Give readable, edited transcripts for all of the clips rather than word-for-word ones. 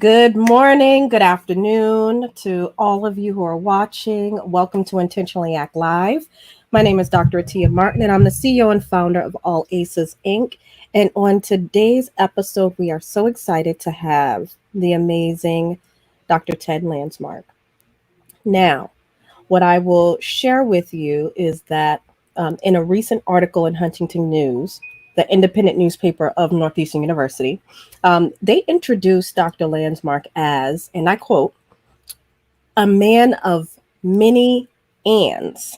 Good morning, good afternoon to all of you who are watching. Welcome to Intentionally Act Live. My name is Dr. Atyia Martin, and I'm the CEO and founder of All Aces Inc. And on today's episode, we are so excited to have the amazing Dr. Ted Landsmark. Now, what I will share with you is that in a recent article in Huntington News, the independent newspaper of Northeastern University, they introduced Dr. Landsmark as, and I quote, a man of many ands,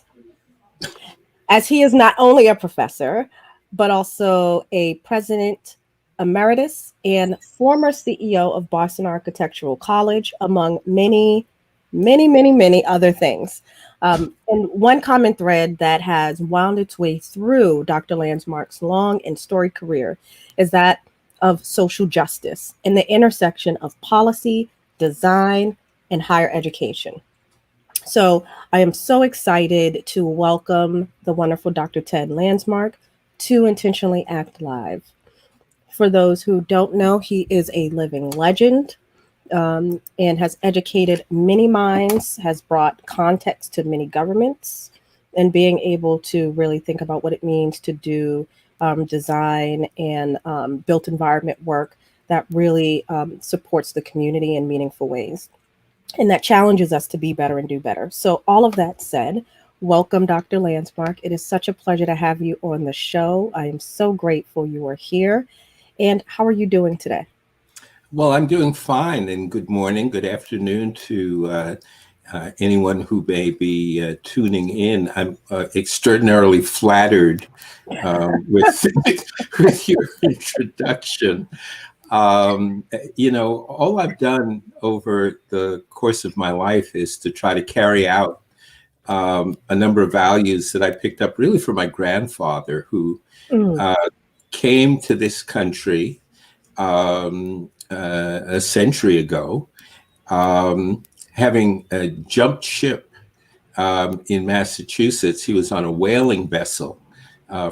as he is not only a professor, but also a president emeritus and former CEO of Boston Architectural College, among many other things. And one common thread that has wound its way through Dr. Landsmark's long and storied career is that of social justice and the intersection of policy, design, and higher education. So I am so excited to welcome the wonderful Dr. Ted Landsmark to Intentionally Act Live. For those who don't know, he is a living legend and has educated many minds, has brought context to many governments, and being able to really think about what it means to do design and built environment work that really supports the community in meaningful ways. And that challenges us to be better and do better. So all of that said, welcome, Dr. Landsmark. It is such a pleasure to have you on the show. I am so grateful you are here. And how are you doing today? Well, I'm doing fine, and good morning, good afternoon to anyone who may be tuning in. I'm extraordinarily flattered with, with your introduction. All I've done over the course of my life is to try to carry out a number of values that I picked up really from my grandfather, who came to this country a century ago, having jumped ship in Massachusetts. He was on a whaling vessel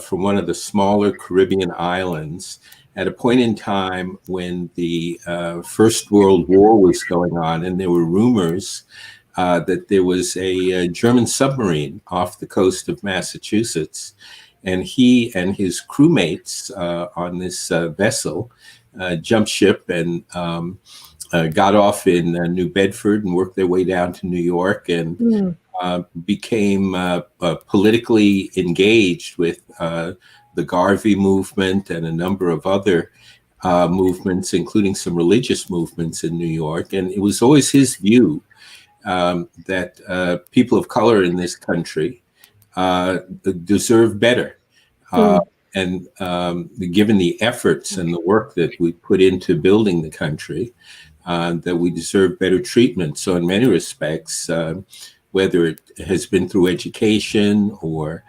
from one of the smaller Caribbean islands at a point in time when the First World War was going on, and there were rumors that there was a German submarine off the coast of Massachusetts. And he and his crewmates on this vessel jumped ship and got off in New Bedford and worked their way down to New York and became politically engaged with the Garvey movement and a number of other movements, including some religious movements in New York. And it was always his view that people of color in this country deserve better. And given the efforts and the work that we put into building the country, that we deserve better treatment. So in many respects, whether it has been through education or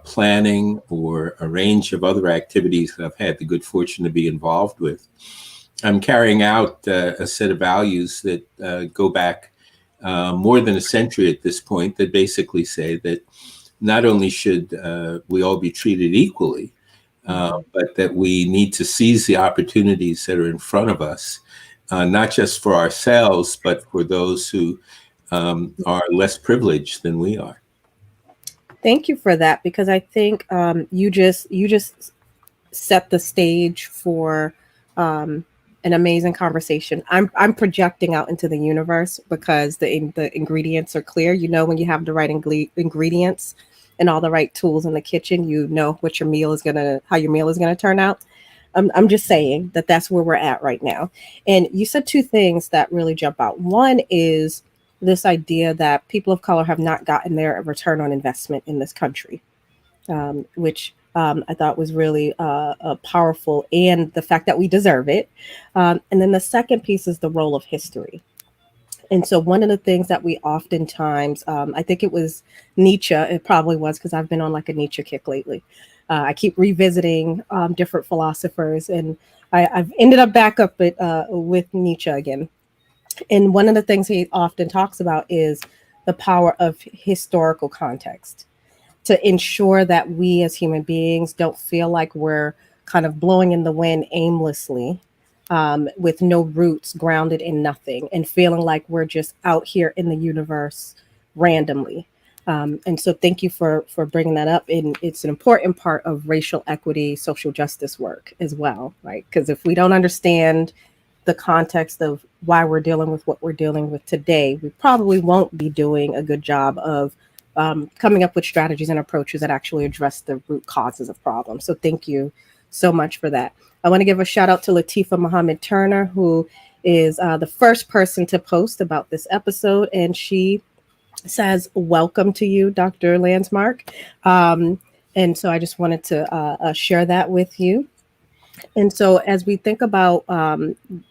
planning or a range of other activities that I've had the good fortune to be involved with, I'm carrying out a set of values that go back more than a century at this point, that basically say that not only should we all be treated equally, but that we need to seize the opportunities that are in front of us, not just for ourselves, but for those who are less privileged than we are. Thank you for that, because I think you just set the stage for an amazing conversation. I'm projecting out into the universe because the ingredients are clear. You know, when you have the right ingredients and all the right tools in the kitchen, you know what how your meal is gonna turn out. I'm just saying that that's where we're at right now. And you said two things that really jump out. One is this idea that people of color have not gotten their return on investment in this country, which I thought was really powerful, and the fact that we deserve it. And then the second piece is the role of history. And so one of the things that we oftentimes, I think it was Nietzsche, it probably was, because I've been on like a Nietzsche kick lately. I keep revisiting different philosophers, and I've ended up back up with Nietzsche again. And one of the things he often talks about is the power of historical context to ensure that we as human beings don't feel like we're kind of blowing in the wind aimlessly, with no roots, grounded in nothing, and feeling like we're just out here in the universe randomly. And so thank you for bringing that up. And it's an important part of racial equity, social justice work as well, right? Because if we don't understand the context of why we're dealing with what we're dealing with today, we probably won't be doing a good job of coming up with strategies and approaches that actually address the root causes of problems. So thank you so much for that. I want to give a shout out to Latifa Muhammad Turner, who is the first person to post about this episode. And she says, welcome to you, Dr. Landsmark. And so I just wanted to share that with you. And so as we think about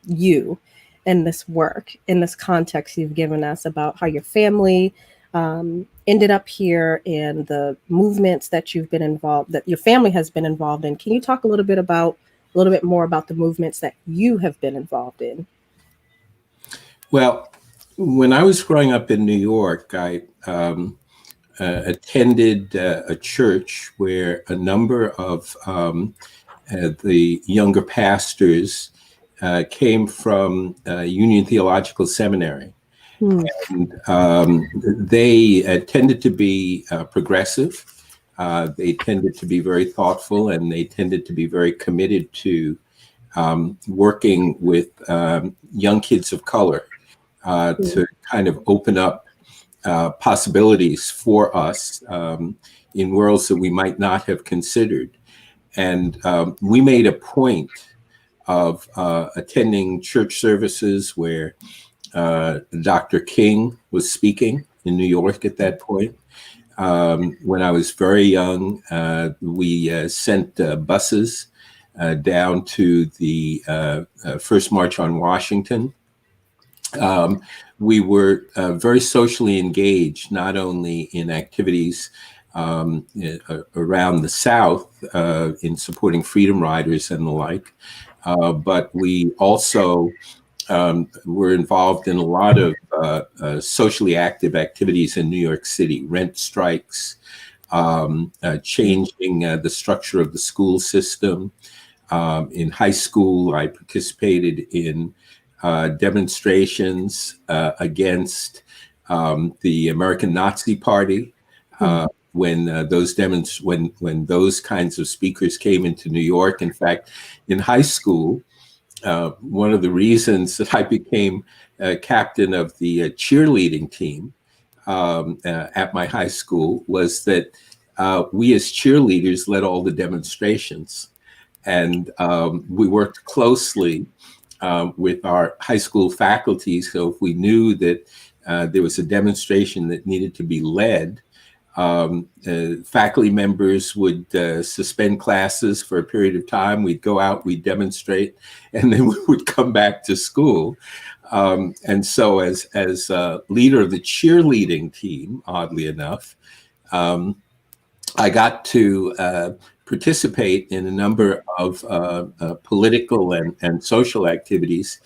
you and this work, in this context you've given us about how your family ended up here and the movements that you've been involved, that your family has been involved in, can you talk a little bit more about the movements that you have been involved in? Well, when I was growing up in New York, I attended a church where a number of the younger pastors came from Union Theological Seminary. And they tended to be progressive. They tended to be very thoughtful, and they tended to be very committed to working with young kids of color to kind of open up possibilities for us in worlds that we might not have considered. And we made a point of attending church services where Dr. King was speaking in New York at that point. When I was very young, we sent buses down to the First March on Washington. We were very socially engaged, not only in activities around the South in supporting freedom riders and the like, but we also were involved in a lot of socially active activities in New York City, rent strikes, changing the structure of the school system. In high school, I participated in demonstrations against the American Nazi Party. When those kinds of speakers came into New York. In fact, in high school, one of the reasons that I became captain of the cheerleading team at my high school was that we as cheerleaders led all the demonstrations. And we worked closely with our high school faculty. So if we knew that there was a demonstration that needed to be led, faculty members would suspend classes for a period of time. We'd go out, we'd demonstrate, and then we would come back to school. And so as leader of the cheerleading team, oddly enough, I got to participate in a number of political and social activities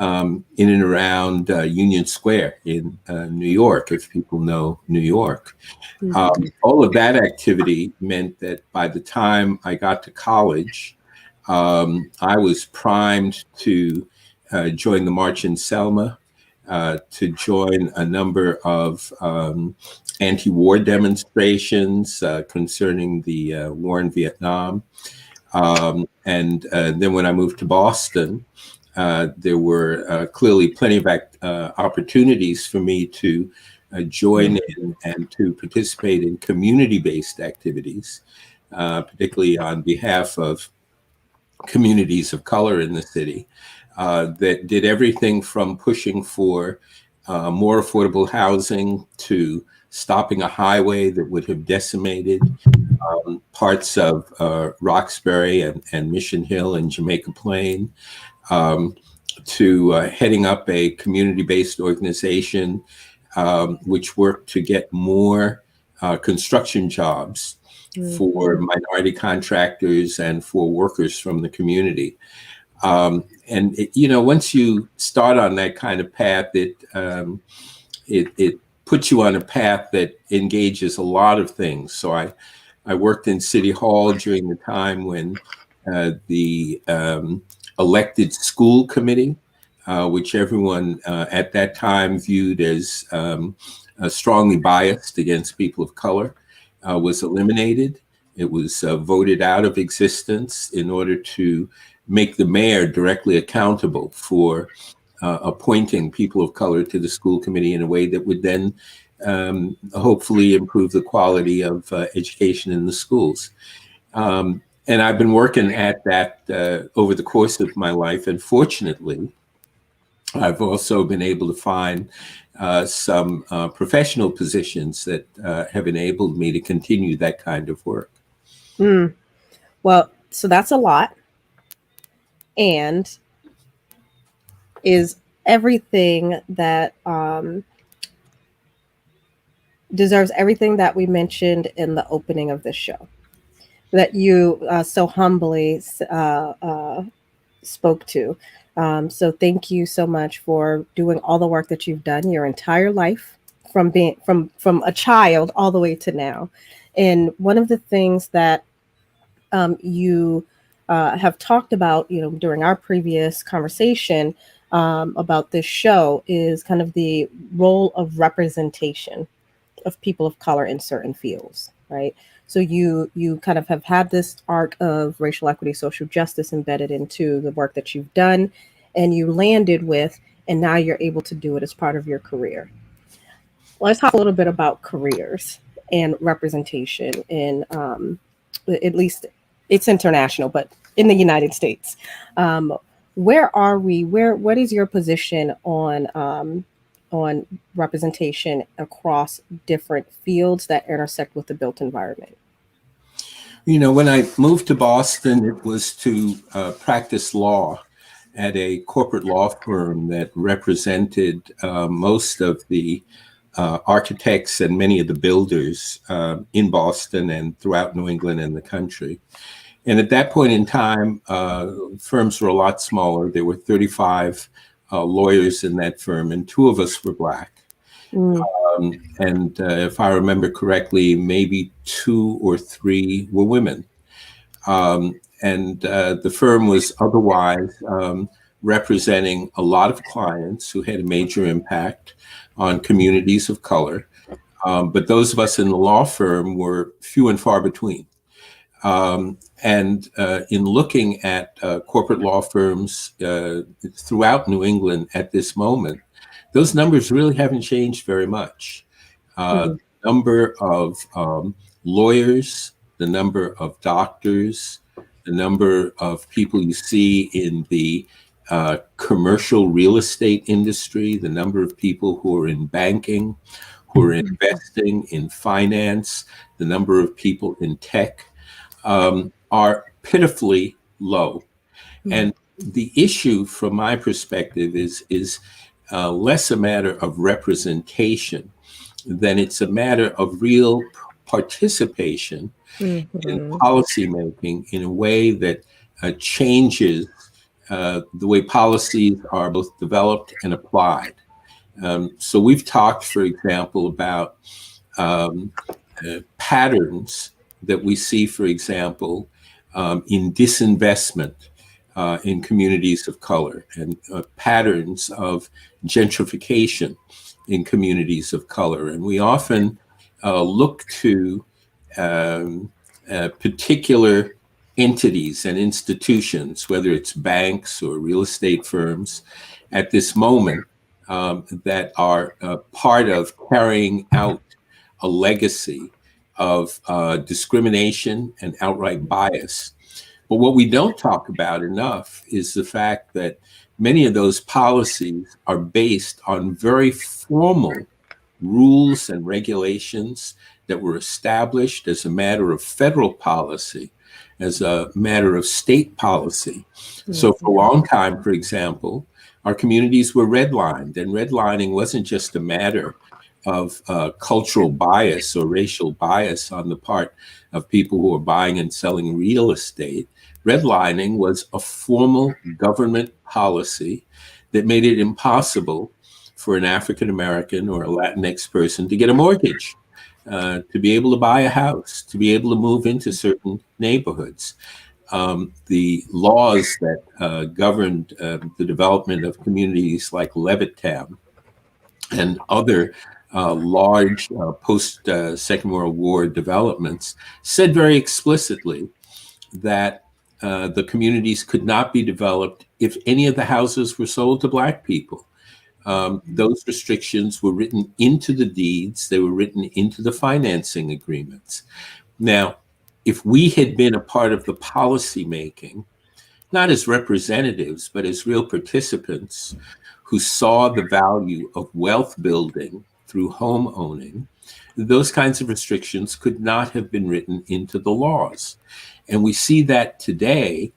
in and around Union Square in New York, if people know New York. All of that activity meant that by the time I got to college, I was primed to join the March in Selma, to join a number of anti-war demonstrations concerning the war in Vietnam. And then when I moved to Boston, there were clearly plenty of opportunities for me to join in and to participate in community-based activities, particularly on behalf of communities of color in the city, that did everything from pushing for more affordable housing to stopping a highway that would have decimated parts of Roxbury and Mission Hill and Jamaica Plain, to heading up a community-based organization which worked to get more construction jobs for minority contractors and for workers from the community. And once you start on that kind of path, it puts you on a path that engages a lot of things. So I worked in City Hall during the time when the elected school committee, which everyone at that time viewed as strongly biased against people of color, was eliminated. It was voted out of existence in order to make the mayor directly accountable for appointing people of color to the school committee in a way that would then hopefully improve the quality of education in the schools. And I've been working at that over the course of my life. And fortunately, I've also been able to find some professional positions that have enabled me to continue that kind of work. Well, so that's a lot. And is everything that deserves everything that we mentioned in the opening of this show that you so humbly spoke to. So thank you so much for doing all the work that you've done your entire life, from being from a child all the way to now. And one of the things that you have talked about, during our previous conversation about this show, is kind of the role of representation of people of color in certain fields, right? So you kind of have had this arc of racial equity, social justice embedded into the work that you've done, and you landed with, and now you're able to do it as part of your career. Let's talk a little bit about careers and representation in, at least it's international, but in the United States. Where are we? What is your position on representation across different fields that intersect with the built environment? When I moved to Boston, it was to practice law at a corporate law firm that represented most of the architects and many of the builders in Boston and throughout New England and the country. And at that point in time, firms were a lot smaller. There were 35 lawyers in that firm, and 2 of us were Black. And if I remember correctly, maybe 2 or 3 were women. And the firm was otherwise representing a lot of clients who had a major impact on communities of color. But those of us in the law firm were few and far between. And in looking at corporate law firms throughout New England at this moment, those numbers really haven't changed very much. The number of lawyers, the number of doctors, the number of people you see in the commercial real estate industry, the number of people who are in banking, who are investing in finance, the number of people in tech are pitifully low. And the issue from my perspective is less a matter of representation than it's a matter of real participation in policymaking in a way that changes the way policies are both developed and applied. So we've talked, for example, about patterns that we see, for example, in disinvestment in communities of color, and patterns of gentrification in communities of color. And we often look to particular entities and institutions, whether it's banks or real estate firms, at this moment that are part of carrying out a legacy of discrimination and outright bias. But what we don't talk about enough is the fact that many of those policies are based on very formal rules and regulations that were established as a matter of federal policy, as a matter of state policy. So for a long time, for example, our communities were redlined, and redlining wasn't just a matter of cultural bias or racial bias on the part of people who are buying and selling real estate. Redlining was a formal government policy that made it impossible for an African American or a Latinx person to get a mortgage, to be able to buy a house, to be able to move into certain neighborhoods. the laws that governed the development of communities like Levittown and other large post-Second World War developments said very explicitly that the communities could not be developed if any of the houses were sold to Black people. Those restrictions were written into the deeds. They were written into the financing agreements. Now, if we had been a part of the policy making, not as representatives, but as real participants who saw the value of wealth building through home owning, those kinds of restrictions could not have been written into the laws. And we see that today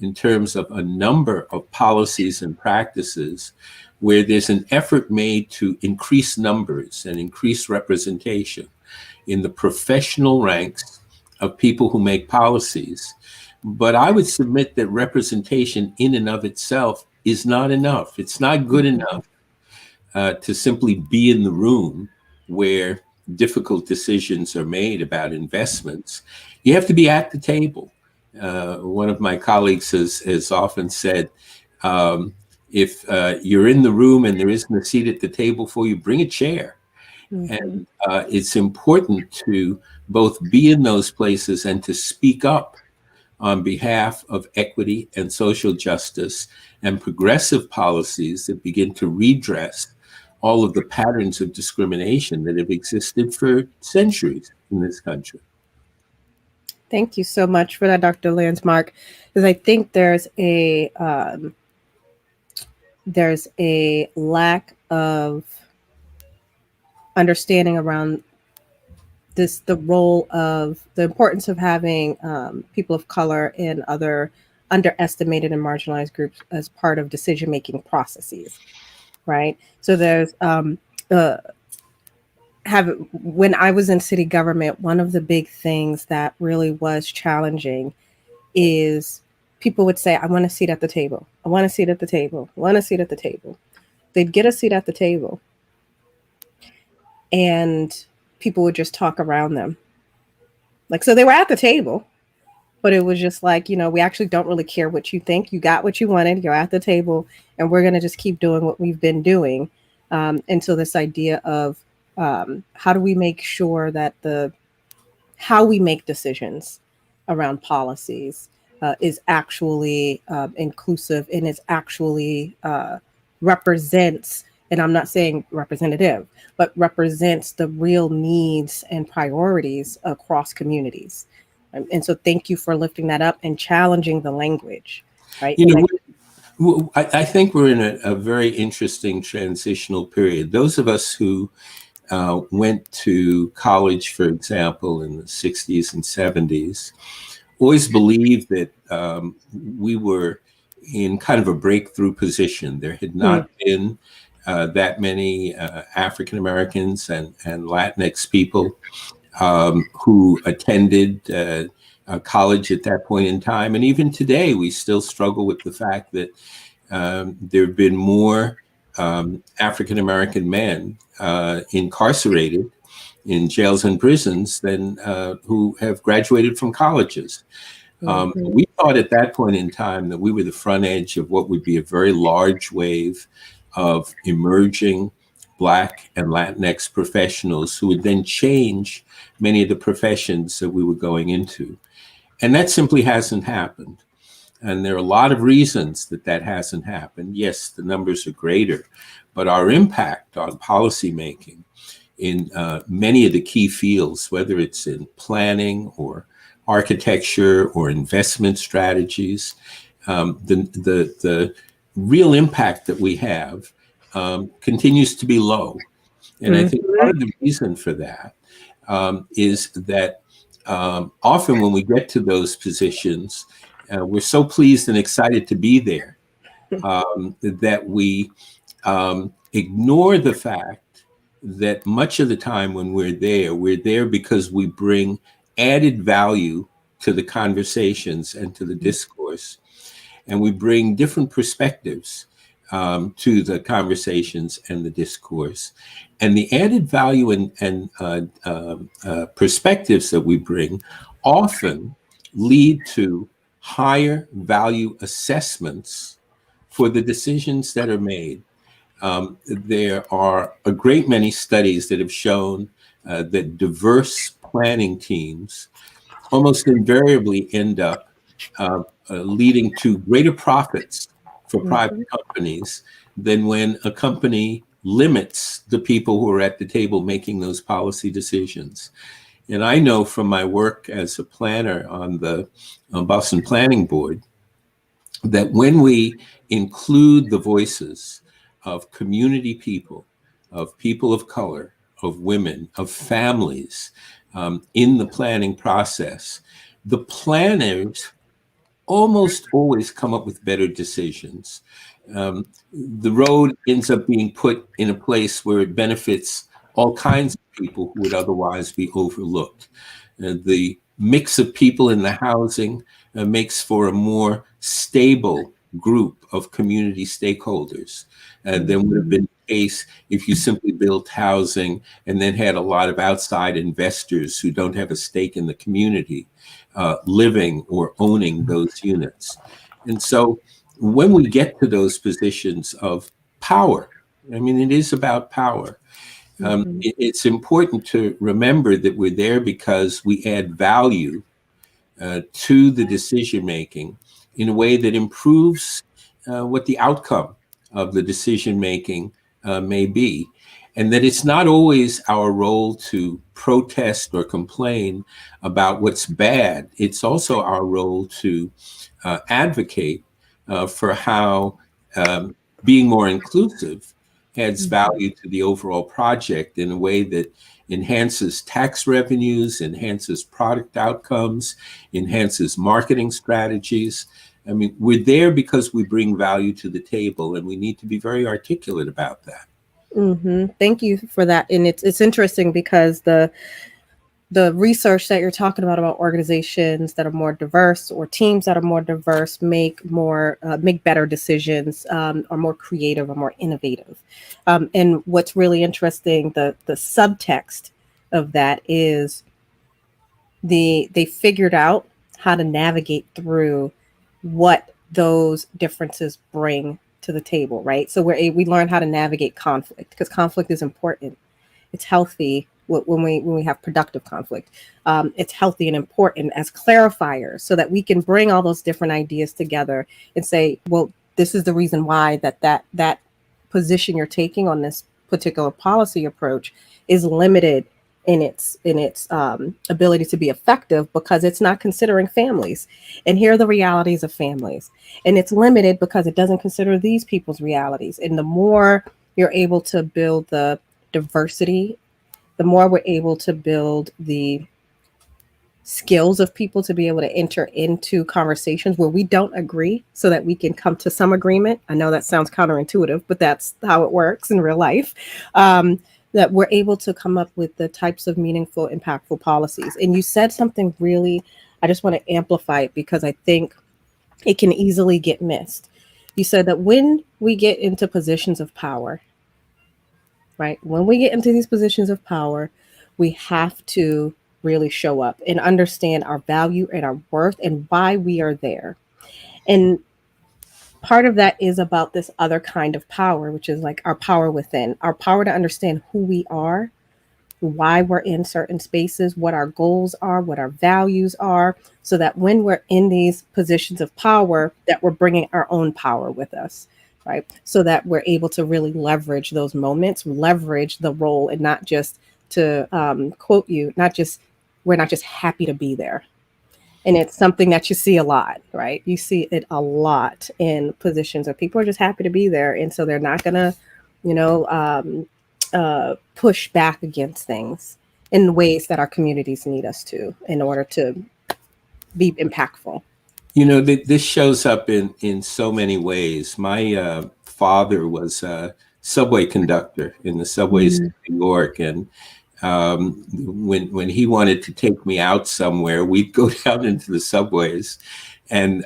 in terms of a number of policies and practices where there's an effort made to increase numbers and increase representation in the professional ranks of people who make policies. But I would submit that representation in and of itself is not enough. It's not good enough to simply be in the room where difficult decisions are made about investments. You have to be at the table. One of my colleagues has often said, if you're in the room and there isn't a seat at the table for you, bring a chair. And it's important to both be in those places and to speak up on behalf of equity and social justice and progressive policies that begin to redress all of the patterns of discrimination that have existed for centuries in this country. Thank you so much for that, Dr. Landsmark, because I think there's a lack of understanding around the role of the importance of having people of color and other underestimated and marginalized groups as part of decision-making processes, right? So there's when I was in city government, one of the big things that really was challenging is people would say, I want a seat at the table. I want a seat at the table. I want a seat at the table. They'd get a seat at the table and people would just talk around them. Like, so they were at the table, but it was just like, we actually don't really care what you think. You got what you wanted. You're at the table and we're going to just keep doing what we've been doing. And so this idea of how do we make sure that how we make decisions around policies is actually inclusive and is actually represents, and I'm not saying representative, but represents the real needs and priorities across communities. And so thank you for lifting that up and challenging the language, right? I think we're in a very interesting transitional period. Those of us who went to college, for example, in the 60s and 70s, always believed that we were in kind of a breakthrough position. There had not been that many African Americans and Latinx people who attended college at that point in time. And even today, we still struggle with the fact that there have been more African American men incarcerated in jails and prisons than who have graduated from colleges. We thought at that point in time that we were the front edge of what would be a very large wave of emerging Black and Latinx professionals who would then change many of the professions that we were going into. And that simply hasn't happened. And there are a lot of reasons that hasn't happened. Yes, the numbers are greater, but our impact on policymaking in many of the key fields, whether it's in planning or architecture or investment strategies, the real impact that we have continues to be low. And I think part of the reason for that is that often when we get to those positions, we're so pleased and excited to be there that we ignore the fact that much of the time when we're there because we bring added value to the conversations and to the discourse. And we bring different perspectives to the conversations and the discourse. And the added value and perspectives that we bring often lead to higher value assessments for the decisions that are made. There are a great many studies that have shown that diverse planning teams almost invariably end up leading to greater profits for private Mhm. companies than when a company limits the people who are at the table making those policy decisions. And I know from my work as a planner on the Boston Planning Board that when we include the voices of community people, of people of color, of women, of families in the planning process, the planners almost always come up with better decisions. The road ends up being put in a place where it benefits all kinds of people who would otherwise be overlooked. The mix of people in the housing makes for a more stable group of community stakeholders than would have been the case if you simply built housing and then had a lot of outside investors who don't have a stake in the community living or owning those units. And so when we get to those positions of power, I mean, it is about power. Mhm. It's important to remember that we're there because we add value to the decision making in a way that improves what the outcome of the decision making may be. And that it's not always our role to protest or complain about what's bad. It's also our role to advocate for how being more inclusive adds value to the overall project in a way that enhances tax revenues, enhances product outcomes, enhances marketing strategies. I mean, we're there because we bring value to the table, and we need to be very articulate about that. Thank you for that. And it's interesting because the research that you're talking about organizations that are more diverse or teams that are more diverse make better decisions, are more creative or more innovative. And what's really interesting, the subtext of that is they figured out how to navigate through what those differences bring to the table, right? So we learn how to navigate conflict because conflict is important. It's healthy when we have productive conflict. It's healthy and important as clarifiers so that we can bring all those different ideas together and say, well, this is the reason why that position you're taking on this particular policy approach is limited in its ability to be effective because it's not considering families. And here are the realities of families. And it's limited because it doesn't consider these people's realities. And the more you're able to build the diversity, the more we're able to build the skills of people to be able to enter into conversations where we don't agree so that we can come to some agreement. I know that sounds counterintuitive, but that's how it works in real life. That we're able to come up with the types of meaningful, impactful policies. And you said something really, I just want to amplify it because I think it can easily get missed. You said that when we get into positions of power, right? When we get into these positions of power, we have to really show up and understand our value and our worth and why we are there. And part of that is about this other kind of power, which is like our power within, our power to understand who we are, why we're in certain spaces, what our goals are, what our values are, so that when we're in these positions of power, that we're bringing our own power with us, right? So that we're able to really leverage those moments, leverage the role, and not just to quote you, we're not just happy to be there. And it's something that you see a lot, right? You see it a lot in positions where people are just happy to be there. And so they're not going to, you know, push back against things in ways that our communities need us to in order to be impactful. You know, this shows up in so many ways. My father was a subway conductor in the subways of New York, and when he wanted to take me out somewhere, we'd go down into the subways and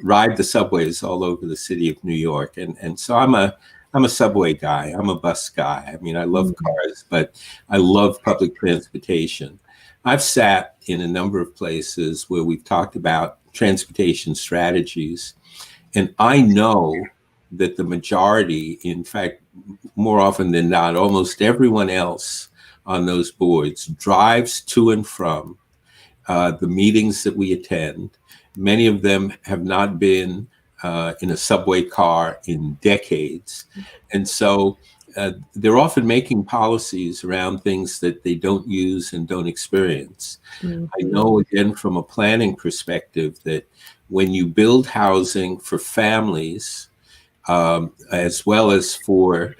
ride the subways all over the city of New York. And so I'm a subway guy. I'm a bus guy. I mean, I love cars, but I love public transportation. I've sat in a number of places where we've talked about transportation strategies. And I know that the majority, in fact, more often than not, almost everyone else on those boards drives to and from the meetings that we attend. Many of them have not been in a subway car in decades. And so they're often making policies around things that they don't use and don't experience. I know, again, from a planning perspective, that when you build housing for families, as well as for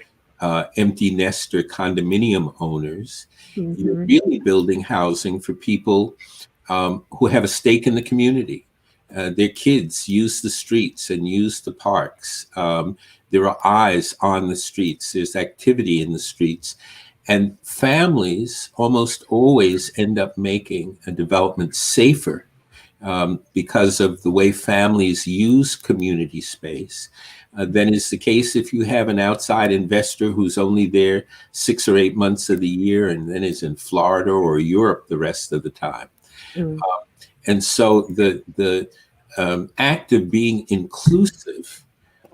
empty nester condominium owners, you're really building housing for people who have a stake in the community. Their kids use the streets and use the parks. There are eyes on the streets. There's activity in the streets. And families almost always end up making a development safer because of the way families use community space than is the case if you have an outside investor who's only there 6 or 8 months of the year and then is in Florida or Europe the rest of the time. And so the act of being inclusive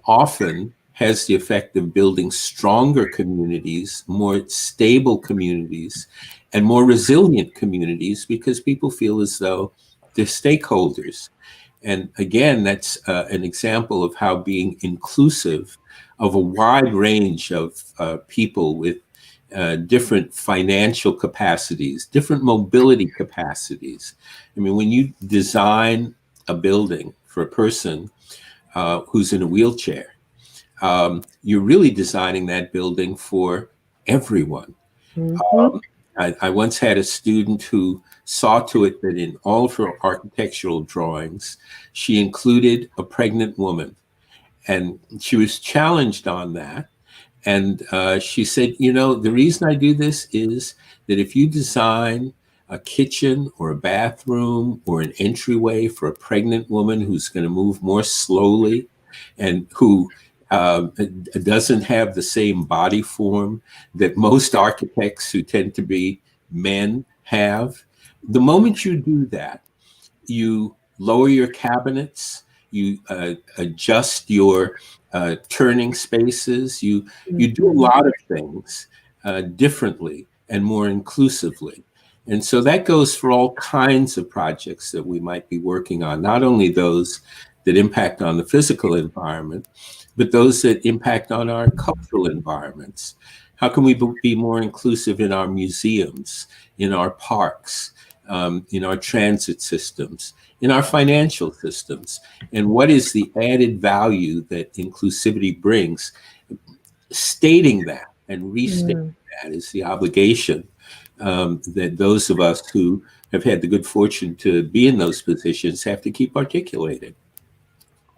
often has the effect of building stronger communities, more stable communities, and more resilient communities because people feel as though they're stakeholders. And again, that's an example of how being inclusive of a wide range of people with different financial capacities, different mobility capacities. I mean, when you design a building for a person who's in a wheelchair, you're really designing that building for everyone. I once had a student who saw to it that in all of her architectural drawings, she included a pregnant woman. And she was challenged on that. And she said, you know, the reason I do this is that if you design a kitchen or a bathroom or an entryway for a pregnant woman who's going to move more slowly and who doesn't have the same body form that most architects who tend to be men have, the moment you do that, you lower your cabinets, you adjust your turning spaces, you do a lot of things differently and more inclusively. And so that goes for all kinds of projects that we might be working on, not only those that impact on the physical environment, but those that impact on our cultural environments. How can we be more inclusive in our museums, in our parks, in our transit systems, in our financial systems? And what is the added value that inclusivity brings? Stating that and restating that is the obligation that those of us who have had the good fortune to be in those positions have to keep articulating.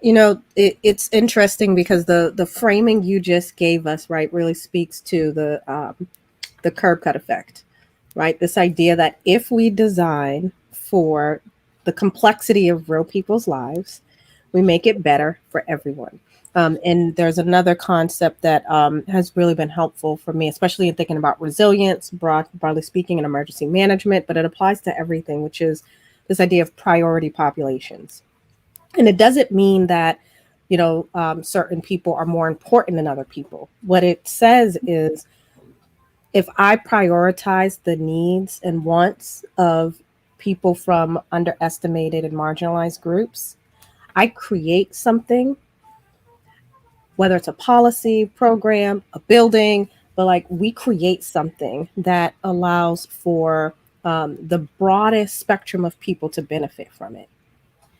You know, it's interesting because the framing you just gave us, right, really speaks to the curb cut effect, right? This idea that if we design for the complexity of real people's lives, we make it better for everyone. And there's another concept that has really been helpful for me, especially in thinking about resilience, broadly speaking, in emergency management, but it applies to everything, which is this idea of priority populations. And it doesn't mean that, you know, certain people are more important than other people. What it says is, if I prioritize the needs and wants of people from underestimated and marginalized groups, I create something, whether it's a policy, program, a building, but like we create something that allows for the broadest spectrum of people to benefit from it.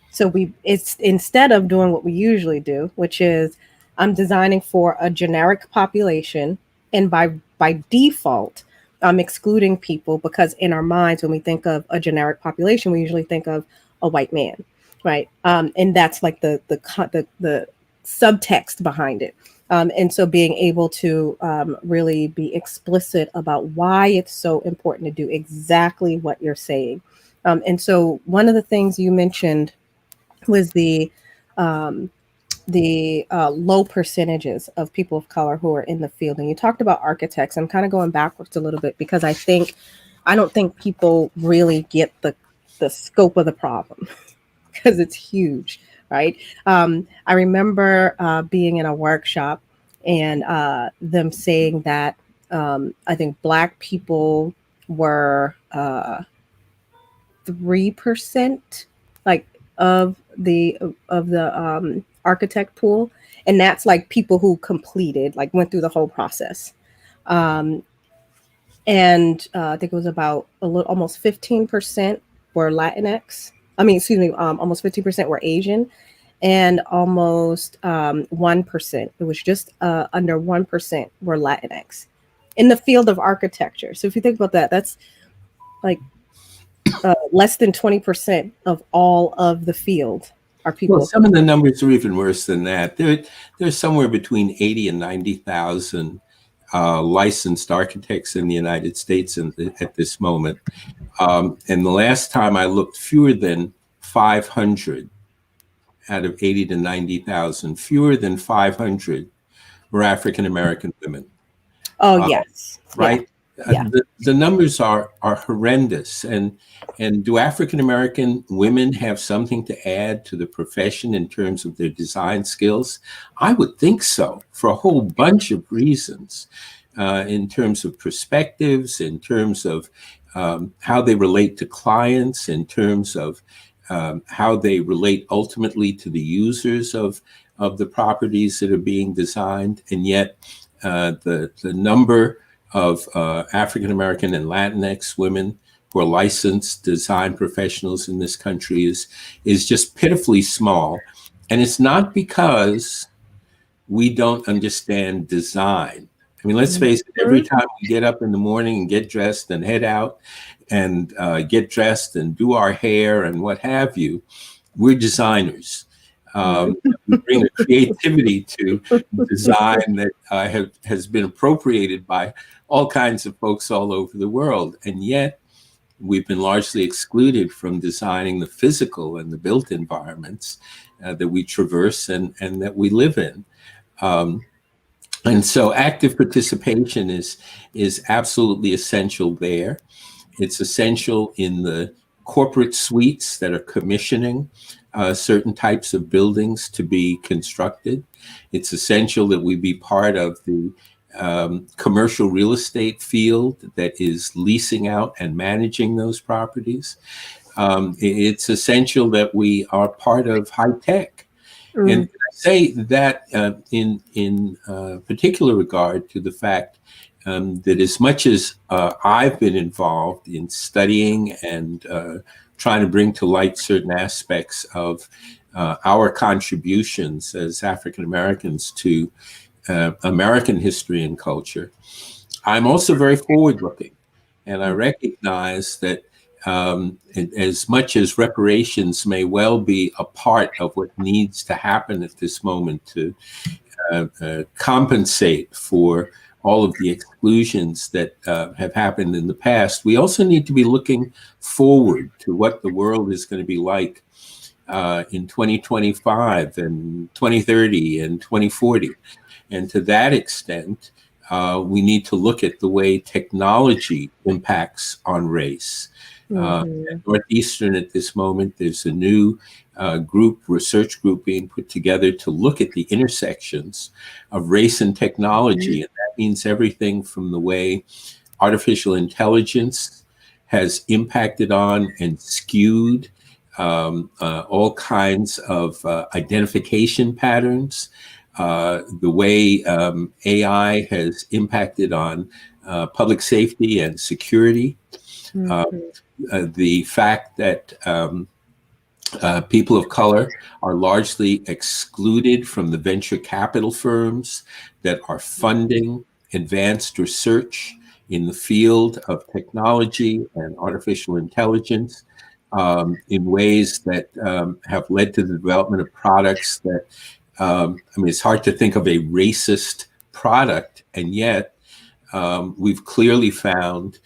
So it's instead of doing what we usually do, which is I'm designing for a generic population, and by default, I'm excluding people because in our minds, when we think of a generic population, we usually think of a white man, right? And that's like the subtext behind it. And so being able to really be explicit about why it's so important to do exactly what you're saying. And so one of the things you mentioned was the low percentages of people of color who are in the field. And you talked about architects. I'm kind of going backwards a little bit because I don't think people really get the scope of the problem. because it's huge, right? I remember being in a workshop and them saying that I think Black people were 3%, like of the architect pool, and that's like people who completed, like went through the whole process. Um, and I think it was about a little, almost 15% were Latinx. I mean, excuse me, almost 15% were Asian, and almost 1%. It was just under 1% were Latinx in the field of architecture. So if you think about that, that's like less than 20% of all of the field are Well, people of some of color. the numbers are even worse than that. There's somewhere between 80 and 90,000 licensed architects in the United States at this moment. And the last time I looked, fewer than 500 out of 80 to 90,000, fewer than 500 were African American women. Oh, Uh, yes. Yeah. right? Yeah. The numbers are horrendous. And do African American women have something to add to the profession in terms of their design skills? I would think so, for a whole bunch of reasons, in terms of perspectives, in terms of how they relate to clients, in terms of how they relate ultimately to the users of the properties that are being designed. And yet the number of African American and Latinx women who are licensed design professionals in this country is just pitifully small. And it's not because we don't understand design. I mean, let's face it, every Mhm. time we get up in the morning and get dressed and head out and get dressed and do our hair and what have you, we're designers. We bring a creativity to design that has been appropriated by all kinds of folks all over the world. And yet, we've been largely excluded from designing the physical and the built environments that we traverse and that we live in. Um, and so active participation is absolutely essential there. It's essential in the corporate suites that are commissioning certain types of buildings to be constructed. It's essential that we be part of the commercial real estate field that is leasing out and managing those properties. It's essential that we are part of high tech. And Mm. I say that in particular regard to the fact that as much as I've been involved in studying and trying to bring to light certain aspects of our contributions as African Americans to American history and culture, I'm also very forward looking. And I recognize that as much as reparations may well be a part of what needs to happen at this moment to compensate for all of the exclusions that have happened in the past, we also need to be looking forward to what the world is going to be like in 2025 and 2030 and 2040. And to that extent, we need to look at the way technology impacts on race. At Northeastern at this moment, there's a new research group being put together to look at the intersections of race and technology. And that means everything from the way artificial intelligence has impacted on and skewed all kinds of identification patterns, the way AI has impacted on public safety and security, the fact that people of color are largely excluded from the venture capital firms that are funding advanced research in the field of technology and artificial intelligence in ways that have led to the development of products that, I mean, it's hard to think of a racist product, and yet we've clearly found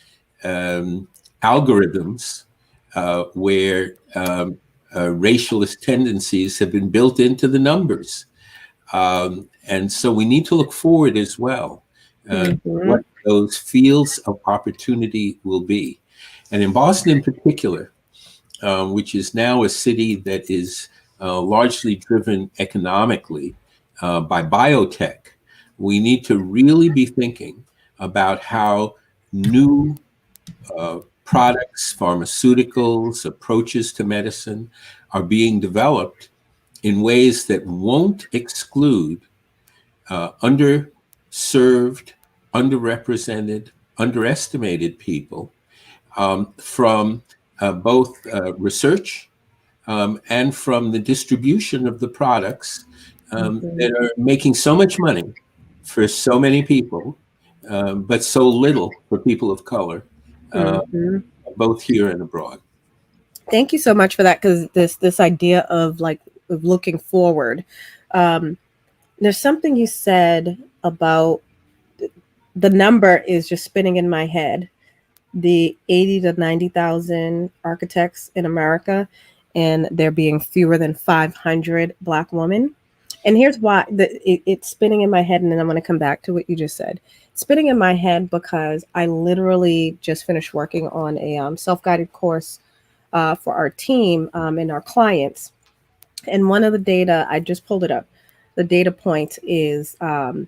algorithms where racialist tendencies have been built into the numbers. And so we need to look forward as well what those fields of opportunity will be. And in Boston in particular, which is now a city that is largely driven economically by biotech, we need to really be thinking about how new products, pharmaceuticals, approaches to medicine are being developed in ways that won't exclude underserved, underrepresented, underestimated people from both research and from the distribution of the products that are making so much money for so many people, but so little for people of color, both here and abroad. Thank you so much for that, because this idea of of looking forward. There's something you said about the number is just spinning in my head. The 80 to 90,000 architects in America, and there being fewer than 500 Black women. And here's why it's spinning in my head, and then I'm going to come back to what you just said. It's spinning in my head because I literally just finished working on a self-guided course for our team and our clients. And one of the data, I just pulled it up, the data point is, and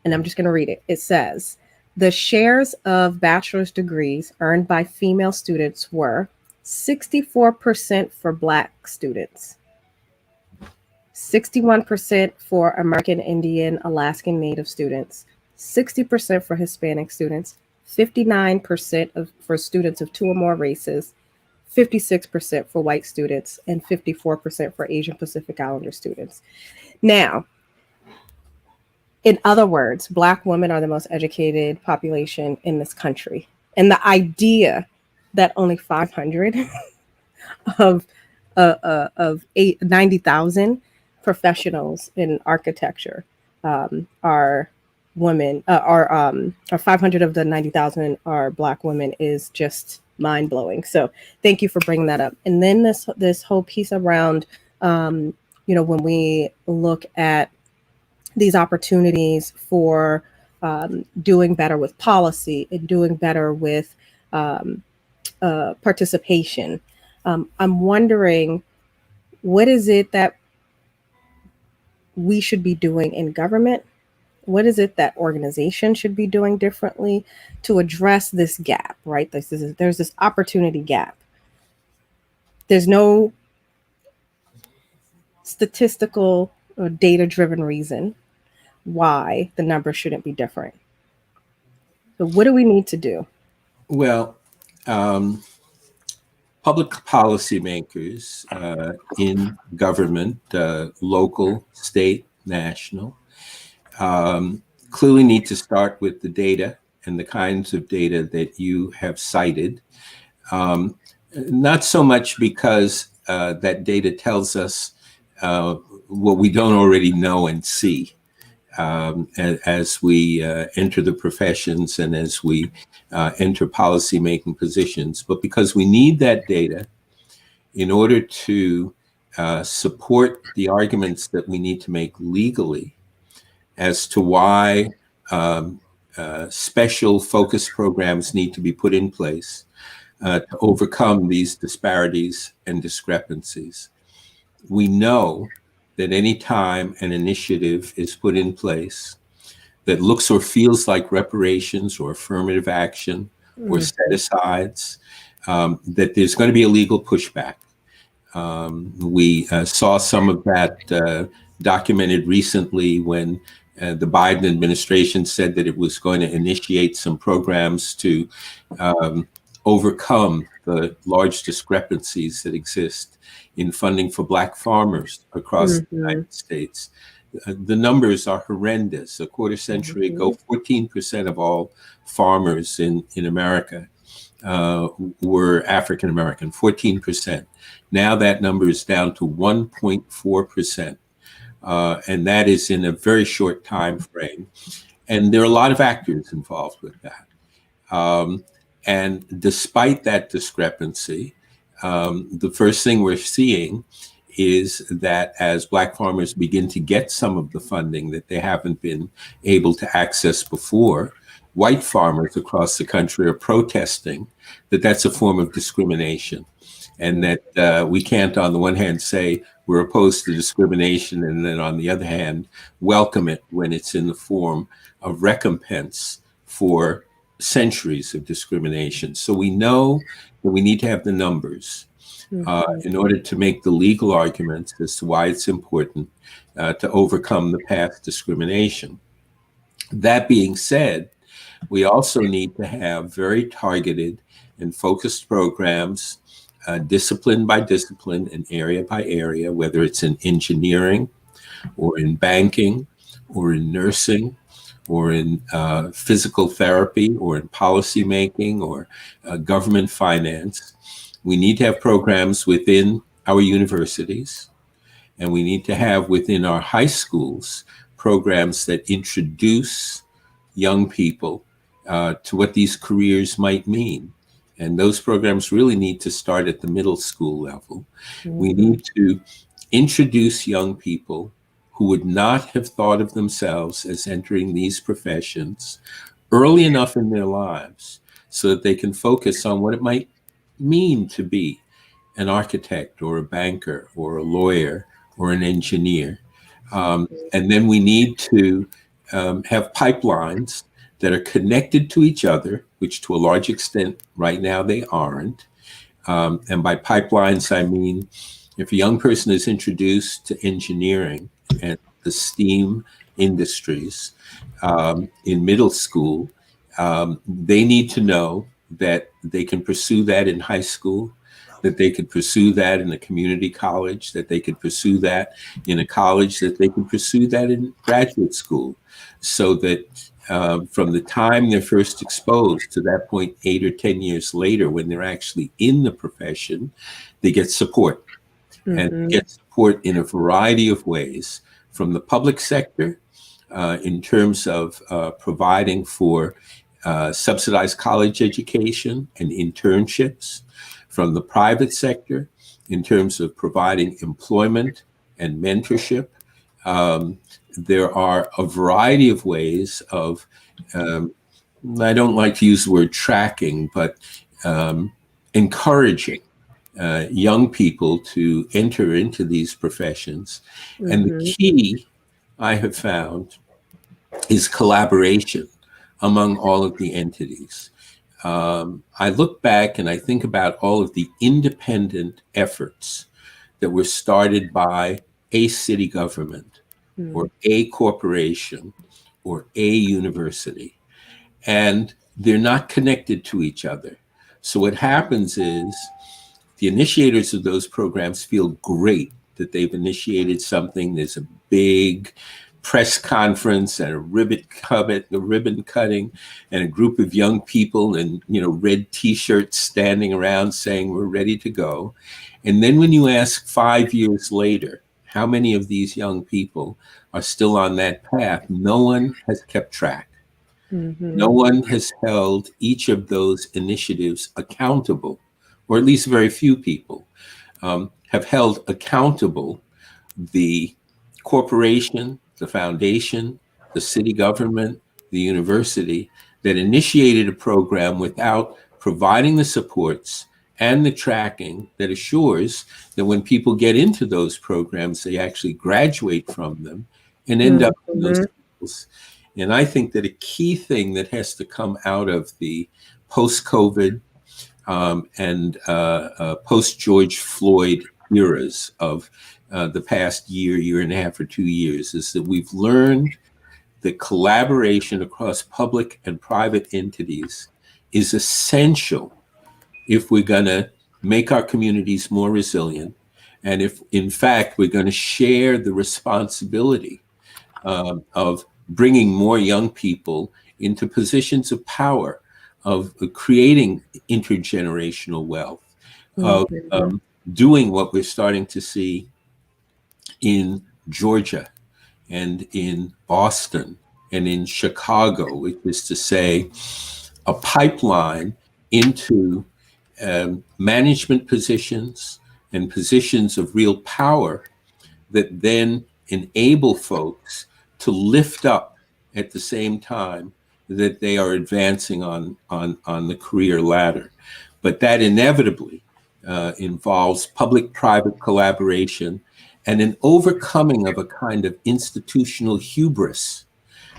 I'm just going to read it. It says, the shares of bachelor's degrees earned by female students were 64% for Black students, 61% for American Indian, Alaskan Native students, 60% for Hispanic students, 59% for students of two or more races, 56% for white students, and 54% for Asian Pacific Islander students. Now, in other words, Black women are the most educated population in this country. And the idea that only 500 of 90,000 professionals in architecture are women, or 500 of the 90,000 are Black women is just mind blowing. So thank you for bringing that up. And then this whole piece around, when we look at these opportunities for doing better with policy and doing better with participation. I'm wondering, what is it that we should be doing in government? What is it that organizations should be doing differently to address this gap, right? There's this opportunity gap. There's no statistical or data-driven reason why the numbers shouldn't be different. So what do we need to do? Well, public policymakers in government, local, state, national, clearly need to start with the data and the kinds of data that you have cited. Not so much because that data tells us what we don't already know and see as we enter the professions and as we enter policy-making positions, but because we need that data in order to support the arguments that we need to make legally as to why special focus programs need to be put in place to overcome these disparities and discrepancies. We know that any time an initiative is put in place that looks or feels like reparations or affirmative action or set-asides, that there's going to be a legal pushback. We saw some of that documented recently when the Biden administration said that it was going to initiate some programs to overcome the large discrepancies that exist in funding for Black farmers across the United States. The numbers are horrendous. A quarter century ago, 14% of all farmers in America were African American, 14%. Now that number is down to 1.4%. And that is in a very short time frame. And there are a lot of actors involved with that. And despite that discrepancy, the first thing we're seeing is that as Black farmers begin to get some of the funding that they haven't been able to access before, white farmers across the country are protesting that that's a form of discrimination. and that we can't, on the one hand, say we're opposed to discrimination, and then on the other hand, welcome it when it's in the form of recompense for centuries of discrimination. So we know that we need to have the numbers in order to make the legal arguments as to why it's important to overcome the past discrimination. That being said, we also need to have very targeted and focused programs, discipline by discipline and area by area, whether it's in engineering or in banking or in nursing or in physical therapy or in policy making or government finance. We need to have programs within our universities, and we need to have within our high schools programs that introduce young people to what these careers might mean. And those programs really need to start at the middle school level. We need to introduce young people who would not have thought of themselves as entering these professions early enough in their lives so that they can focus on what it might mean to be an architect or a banker or a lawyer or an engineer. And then we need to have pipelines that are connected to each other, which to a large extent right now they aren't. And by pipelines, I mean, if a young person is introduced to engineering and the STEAM industries in middle school, they need to know that they can pursue that in high school, that they could pursue that in a community college, that they could pursue that in a college, that they can pursue that in graduate school, so that from the time they're first exposed to that point, 8 or 10 years later, when they're actually in the profession, they get support. And get support in a variety of ways, from the public sector in terms of providing for subsidized college education and internships, from the private sector in terms of providing employment and mentorship. There are a variety of ways of, I don't like to use the word tracking, but encouraging young people to enter into these professions. And the key, I have found, is collaboration among all of the entities. I look back and I think about all of the independent efforts that were started by a city government or a corporation or a university, and they're not connected to each other. So what happens is the initiators of those programs feel great that they've initiated something. There's a big press conference and a ribbon cutting, and a group of young people in red T-shirts standing around saying we're ready to go. And then when you ask 5 years later, how many of these young people are still on that path, no one has kept track. No one has held each of those initiatives accountable, or at least very few people have held accountable the corporation, the foundation, the city government, the university that initiated a program without providing the supports and the tracking that assures that when people get into those programs, they actually graduate from them and end up in those schools. And I think that a key thing that has to come out of the post-COVID and post-George Floyd eras of the past year and a half or 2 years is that we've learned that collaboration across public and private entities is essential if we're going to make our communities more resilient, and if, in fact, we're going to share the responsibility of bringing more young people into positions of power, of creating intergenerational wealth, of doing what we're starting to see in Georgia and in Boston and in Chicago, which is to say a pipeline into management positions and positions of real power that then enable folks to lift up at the same time that they are advancing on the career ladder. But that inevitably involves public-private collaboration and an overcoming of a kind of institutional hubris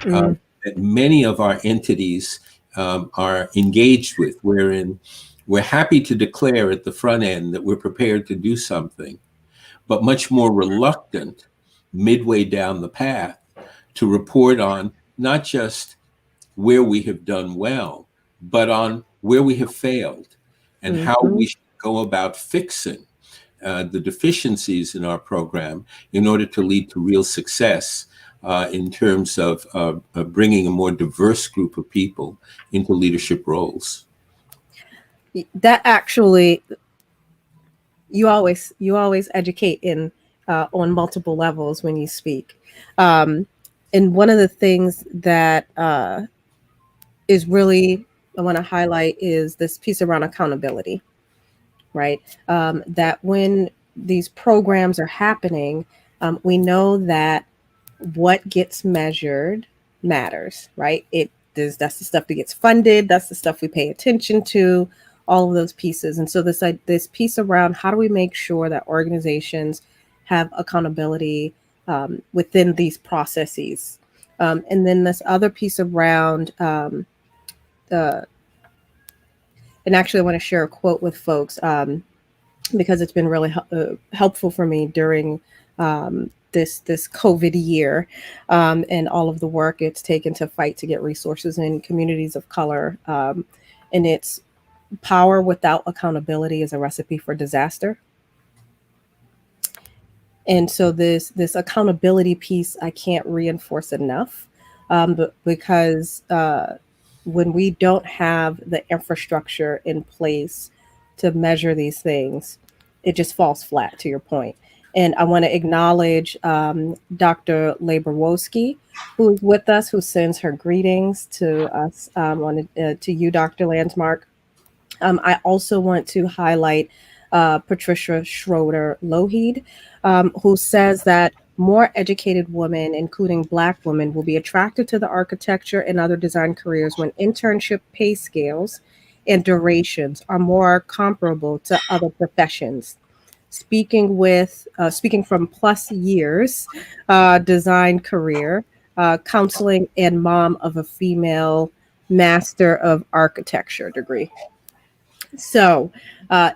Mm, that many of our entities are engaged with, wherein we're happy to declare at the front end that we're prepared to do something, but much more reluctant midway down the path to report on not just where we have done well, but on where we have failed and how mhm. we should go about fixing the deficiencies in our program in order to lead to real success in terms of bringing a more diverse group of people into leadership roles. That actually, you always educate in on multiple levels when you speak. Um, and one of the things that is really I want to highlight is this piece around accountability, right? That when these programs are happening, we know that what gets measured matters, right? That's the stuff that gets funded, that's the stuff we pay attention to, all of those pieces. And so this piece around how do we make sure that organizations have accountability within these processes, and then this other piece around uh, and actually I want to share a quote with folks because it's been really helpful for me during this COVID year, and all of the work it's taken to fight to get resources in communities of color. And it's power without accountability is a recipe for disaster. And so this accountability piece I can't reinforce enough, but because when we don't have the infrastructure in place to measure these things, it just falls flat, to your point. And I want to acknowledge Dr. Laborowski, who is with us, who sends her greetings to us, to you, Dr. Landsmark. I also want to highlight Patricia Schroeder Lougheed, who says that more educated women, including Black women, will be attracted to the architecture and other design careers when internship pay scales and durations are more comparable to other professions. Speaking from plus years design career, counseling, and mom of a female Master of Architecture degree. So, uh,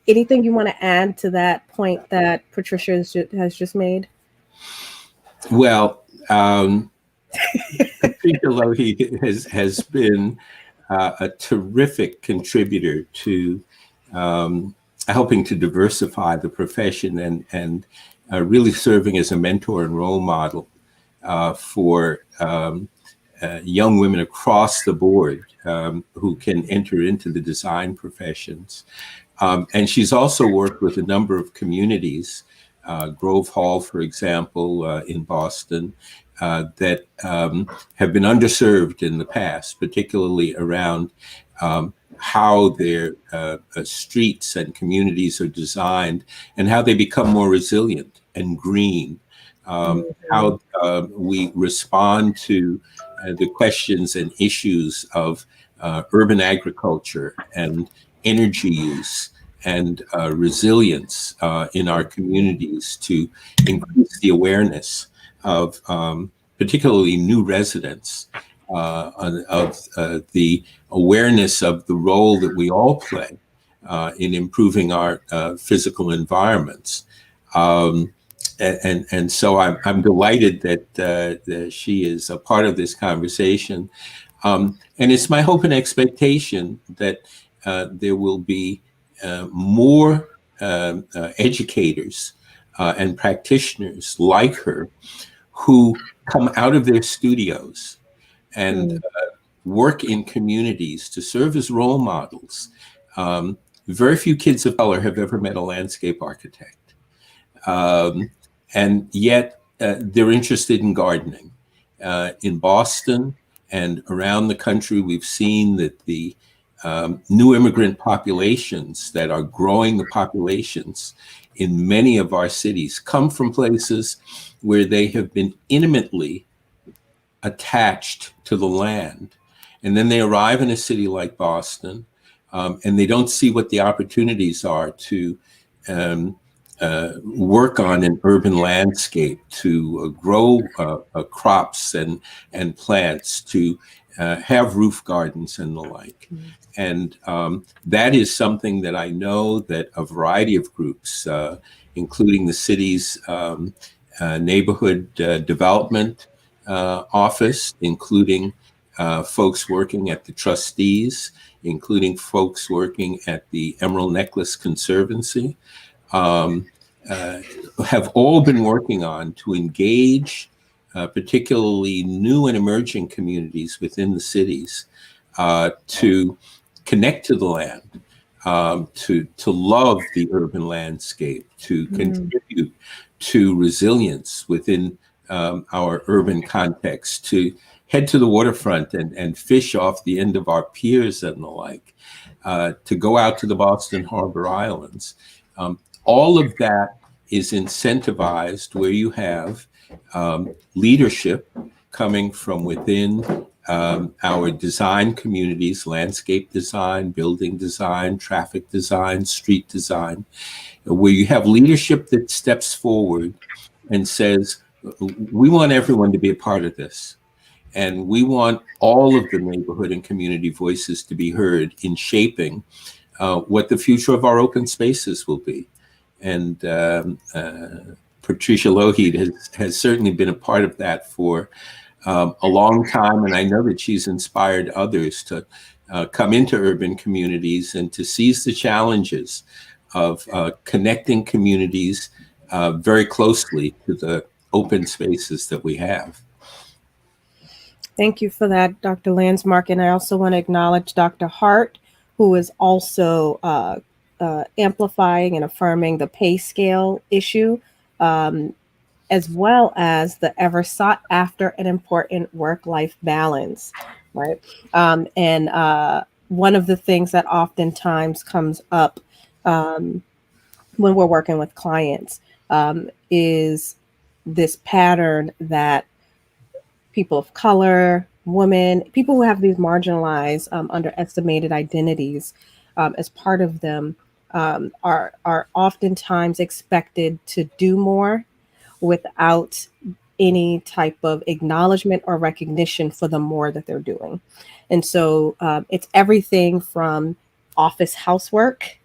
anything you want to add to that point that Patricia has just made? Well, Patricia Lohi has been a terrific contributor to helping to diversify the profession and really serving as a mentor and role model for young women across the board who can enter into the design professions. And she's also worked with a number of communities, Grove Hall, for example, in Boston, that have been underserved in the past, particularly around how their streets and communities are designed and how they become more resilient and green. Mhm. How we respond to the questions and issues of urban agriculture and energy use and resilience in our communities to increase the awareness of particularly new residents of the awareness of the role that we all play in improving our physical environments. Um, and so I'm delighted that she is a part of this conversation. And it's my hope and expectation that there will be more educators and practitioners like her who come out of their studios and Mm, work in communities to serve as role models. Very few kids of color have ever met a landscape architect. Um, and yet they're interested in gardening. In Boston and around the country, we've seen that the new immigrant populations that are growing the populations in many of our cities come from places where they have been intimately attached to the land. And then they arrive in a city like Boston, and they don't see what the opportunities are to work on an urban landscape, to grow crops and plants, to have roof gardens and the like. And that is something that I know that a variety of groups, including the city's neighborhood development office, including folks working at the trustees, including folks working at the Emerald Necklace Conservancy, have all been working on to engage particularly new and emerging communities within the cities to connect to the land, to love the urban landscape, to contribute to resilience within our urban context, to head to the waterfront and fish off the end of our piers and the like, to go out to the Boston Harbor Islands. All of that is incentivized where you have leadership coming from within our design communities, landscape design, building design, traffic design, street design, where you have leadership that steps forward and says, we want everyone to be a part of this. And we want all of the neighborhood and community voices to be heard in shaping what the future of our open spaces will be. And Patricia Lougheed has certainly been a part of that for a long time. And I know that she's inspired others to come into urban communities and to seize the challenges of connecting communities very closely to the open spaces that we have. Thank you for that, Dr. Landsmark. And I also want to acknowledge Dr. Hart, who is also amplifying and affirming the pay scale issue, as well as the ever sought after and important work-life balance, right? And one of the things that oftentimes comes up when we're working with clients is this pattern that people of color, women, people who have these marginalized, underestimated identities as part of them are oftentimes expected to do more without any type of acknowledgement or recognition for the more that they're doing. And so it's everything from office housework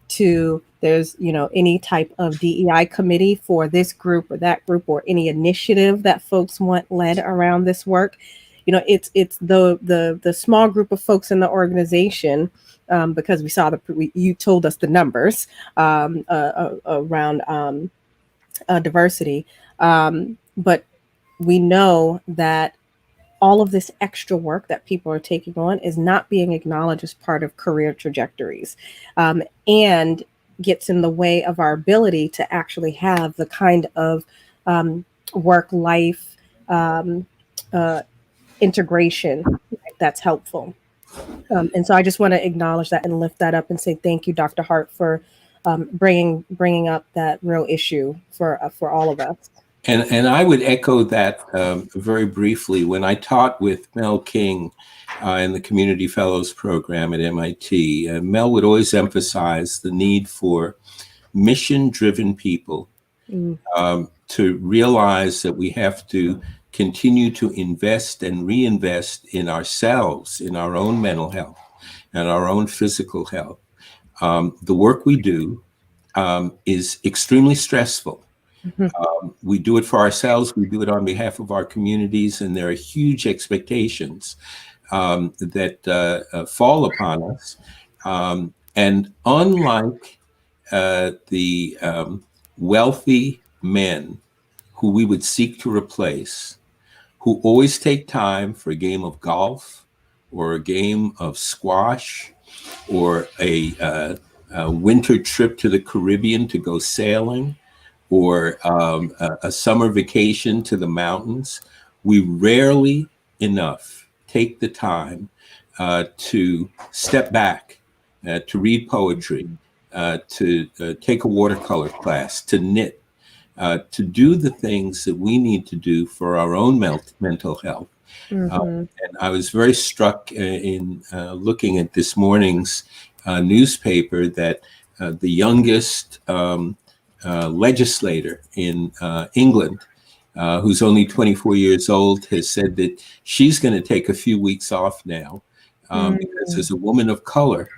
to there's, any type of DEI committee for this group or that group, or any initiative that folks want led around this work. It's the small group of folks in the organization, because we saw you told us the numbers around diversity, but we know that all of this extra work that people are taking on is not being acknowledged as part of career trajectories, and gets in the way of our ability to actually have the kind of work-life integration that's helpful. And so I just want to acknowledge that and lift that up and say thank you, Dr. Hart, for bringing up that real issue for all of us. And I would echo that very briefly. When I taught with Mel King in the Community Fellows Program at MIT, Mel would always emphasize the need for mission-driven people to realize that we have to continue to invest and reinvest in ourselves, in our own mental health and our own physical health. The work we do is extremely stressful. We do it for ourselves, we do it on behalf of our communities, and there are huge expectations that fall upon us. And unlike the wealthy men who we would seek to replace, who always take time for a game of golf or a game of squash or a winter trip to the Caribbean to go sailing, or a summer vacation to the mountains, we rarely enough take the time to step back, to read poetry, to take a watercolor class, to knit, to do the things that we need to do for our own mental health. And I was very struck in looking at this morning's newspaper that the youngest legislator in England, who's only 24 years old, has said that she's going to take a few weeks off now because as a woman of color,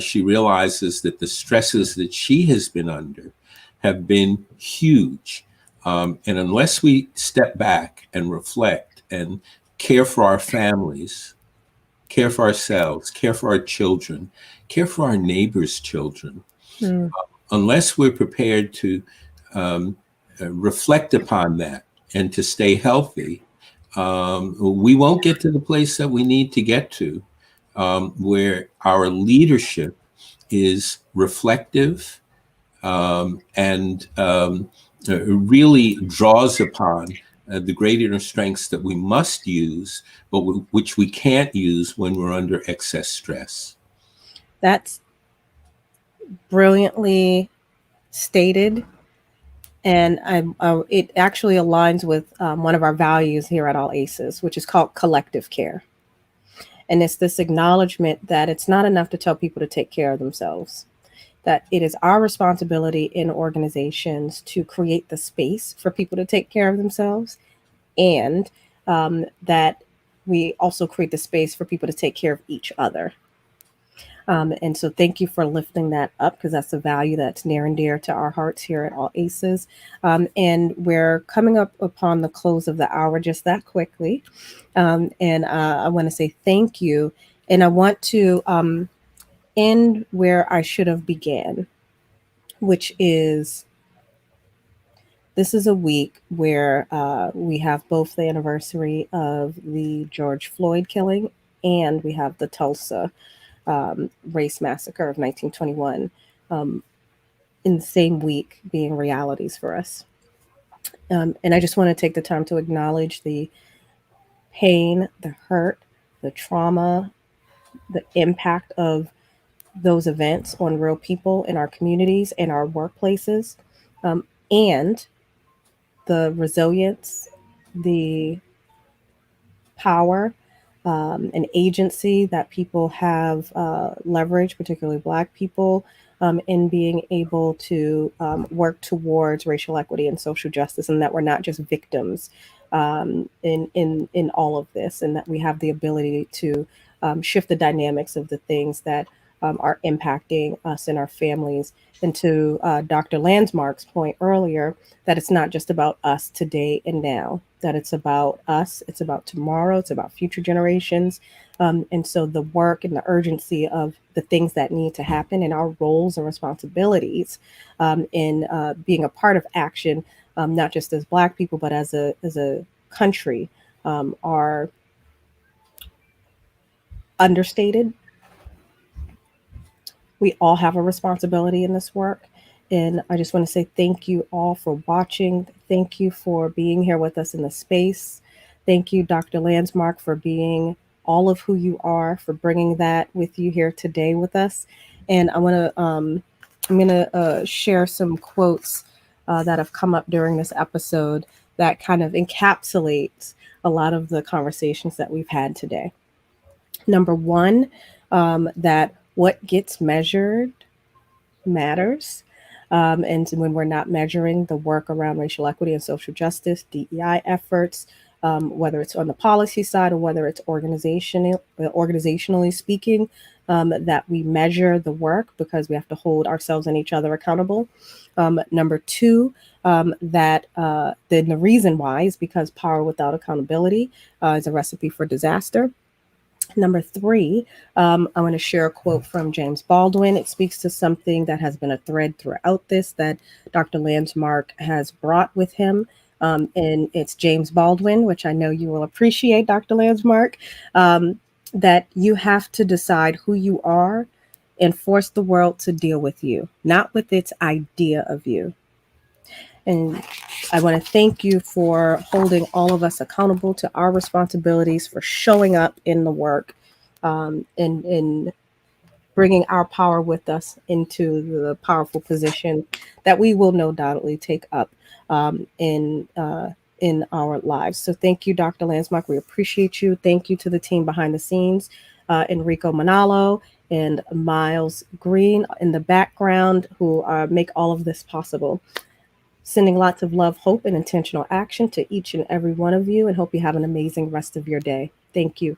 she realizes that the stresses that she has been under have been huge. And unless we step back and reflect and care for our families, care for ourselves, care for our children, care for our neighbors' children, unless we're prepared to reflect upon that and to stay healthy, we won't get to the place that we need to get to, where our leadership is reflective and really draws upon the great inner strengths that we must use, but which we can't use when we're under excess stress. That's brilliantly stated. And it actually aligns with one of our values here at All Aces, which is called collective care. And it's this acknowledgement that it's not enough to tell people to take care of themselves, that it is our responsibility in organizations to create the space for people to take care of themselves, and that we also create the space for people to take care of each other. And so thank you for lifting that up, because that's a value that's near and dear to our hearts here at All Aces. And we're coming up upon the close of the hour just that quickly. And I want to say thank you. And I want to end where I should have began, which is this is a week where we have both the anniversary of the George Floyd killing, and we have the Tulsa race massacre of 1921 in the same week being realities for us. And I just want to take the time to acknowledge the pain, the hurt, the trauma, the impact of those events on real people in our communities and our workplaces, and the resilience, the power, and agency that people have leveraged, particularly Black people, in being able to work towards racial equity and social justice, and that we're not just victims in all of this, and that we have the ability to shift the dynamics of the things that are impacting us and our families. And to Dr. Landsmark's point earlier, that it's not just about us today and now, that it's about us, it's about tomorrow, it's about future generations. And so the work and the urgency of the things that need to happen and our roles and responsibilities in being a part of action, not just as Black people, but as a country, are understated. We all have a responsibility in this work. And I just want to say thank you all for watching. Thank you for being here with us in the space. Thank you, Dr. Landsmark, for being all of who you are, for bringing that with you here today with us. And I'm going to share some quotes that have come up during this episode that kind of encapsulates a lot of the conversations that we've had today. Number one, that what gets measured matters. And when we're not measuring the work around racial equity and social justice, DEI efforts, whether it's on the policy side or whether it's organizationally speaking, that we measure the work, because we have to hold ourselves and each other accountable. Number two, that then the reason why is because power without accountability is a recipe for disaster. Number three, I want to share a quote from James Baldwin. It speaks to something that has been a thread throughout this that Dr. Landsmark has brought with him. And it's James Baldwin, which I know you will appreciate, Dr. Landsmark, that you have to decide who you are and force the world to deal with you, not with its idea of you. And I want to thank you for holding all of us accountable to our responsibilities, for showing up in the work, and bringing our power with us into the powerful position that we will no doubtly take up in our lives. So thank you, Dr. Landsmark. We appreciate you. Thank you to the team behind the scenes, Enrico Manalo and Miles Green in the background who make all of this possible. Sending lots of love, hope, and intentional action to each and every one of you, and hope you have an amazing rest of your day. Thank you.